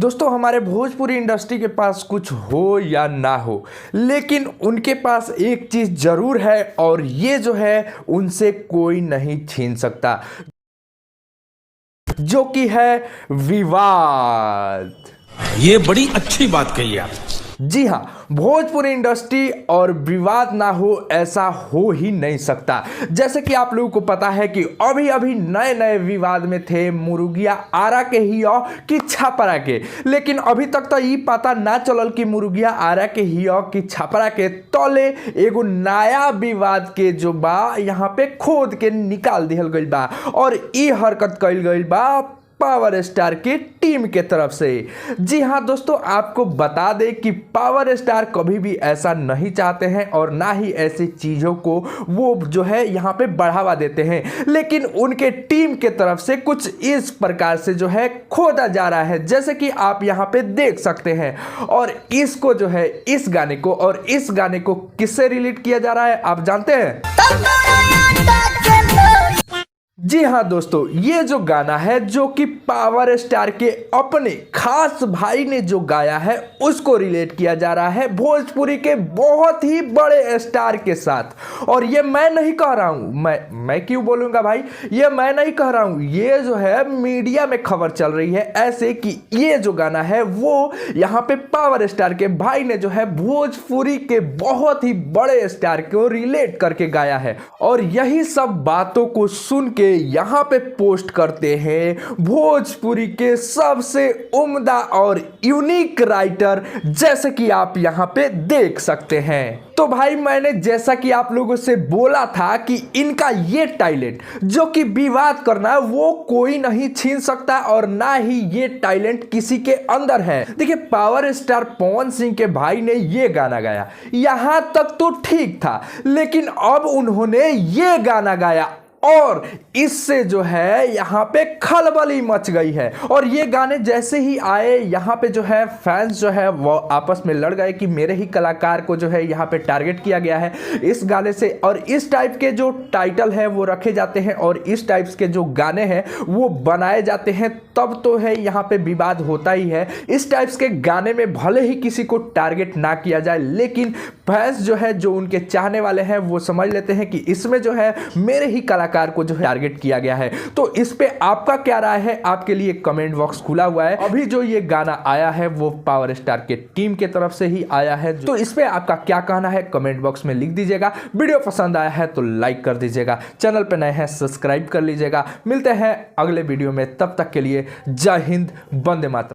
दोस्तों हमारे भोजपुरी इंडस्ट्री के पास कुछ हो या ना हो, लेकिन उनके पास एक चीज जरूर है और ये जो है उनसे कोई नहीं छीन सकता, जो कि है विवाद। ये बड़ी अच्छी बात कही आप। जी हाँ, भोजपुरी इंडस्ट्री और विवाद ना हो ऐसा हो ही नहीं सकता। जैसे कि आप लोगों को पता है कि अभी अभी नए नए विवाद में थे मुर्गिया आरा के ही हो कि छपरा के, लेकिन अभी तक तो ये पता ना चलल कि मुर्गिया आरा के ही हो कि छपरा के। तले एगो नया विवाद के जो बा यहाँ पे खोद के निकाल दिहल गइल बा और ई हरकत कइल गइल बा पावर स्टार की टीम के तरफ से। जी हाँ दोस्तों, आपको बता दें कि पावर स्टार कभी भी ऐसा नहीं चाहते हैं और ना ही ऐसी चीज़ों को वो जो है यहाँ पे बढ़ावा देते हैं, लेकिन उनके टीम के तरफ से कुछ इस प्रकार से जो है खोदा जा रहा है, जैसे कि आप यहाँ पे देख सकते हैं। और इसको जो है इस गाने को और इस गाने को किससे रिलेट किया जा रहा है आप जानते हैं? जी हाँ दोस्तों, ये जो गाना है जो कि पावर स्टार के अपने खास भाई ने जो गाया है उसको रिलेट किया जा रहा है भोजपुरी के बहुत ही बड़े स्टार के साथ। और ये मैं नहीं कह रहा हूँ, मैं क्यों बोलूँगा भाई, ये मैं नहीं कह रहा हूँ, ये जो है मीडिया में खबर चल रही है ऐसे कि ये जो गाना है वो यहाँ पे पावर स्टार के भाई ने जो है भोजपुरी के बहुत ही बड़े स्टार को रिलेट करके गाया है। और यही सब बातों को सुन के यहाँ पे पोस्ट करते हैं भोजपुरी के सबसे उम्दा और यूनिक राइटर, जैसे कि आप यहाँ पे देख सकते हैं। तो भाई मैंने जैसा कि आप लोगों से बोला था कि इनका ये टैलेंट जो कि विवाद करना वो कोई नहीं छीन सकता और ना ही ये टैलेंट किसी के अंदर है। देखिए, पावर स्टार पवन सिंह के भाई ने ये गाना गाया, यहां तक तो ठीक था, लेकिन अब उन्होंने ये गाना गाया और इससे जो है यहाँ पे खलबली मच गई है। और ये गाने जैसे ही आए यहाँ पे जो है फैंस जो है वो आपस में लड़ गए कि मेरे ही कलाकार को जो है यहाँ पे टारगेट किया गया है इस गाने से। और इस टाइप के जो टाइटल है वो रखे जाते हैं और इस टाइप के जो गाने हैं वो बनाए जाते हैं, तब तो है यहाँ पे विवाद होता ही है। इस टाइप्स के गाने में भले ही किसी को टारगेट ना किया जाए, लेकिन फैंस जो है जो उनके चाहने वाले हैं वो समझ लेते हैं कि इसमें जो है मेरे ही कलाकार को जो है टारगेट किया गया है। तो इस पे आपका क्या राय है? आपके लिए कमेंट बॉक्स खुला हुआ है। अभी जो ये गाना आया है वो पावर स्टार के टीम के तरफ से ही आया है, तो इस पे आपका क्या कहना है कमेंट बॉक्स में लिख दीजिएगा। वीडियो पसंद आया है तो लाइक कर दीजिएगा, चैनल पे नए हैं सब्सक्राइब कर लीजिएगा। मिलते हैं अगले वीडियो में, तब तक के लिए जय हिंद, वंदे मातरम।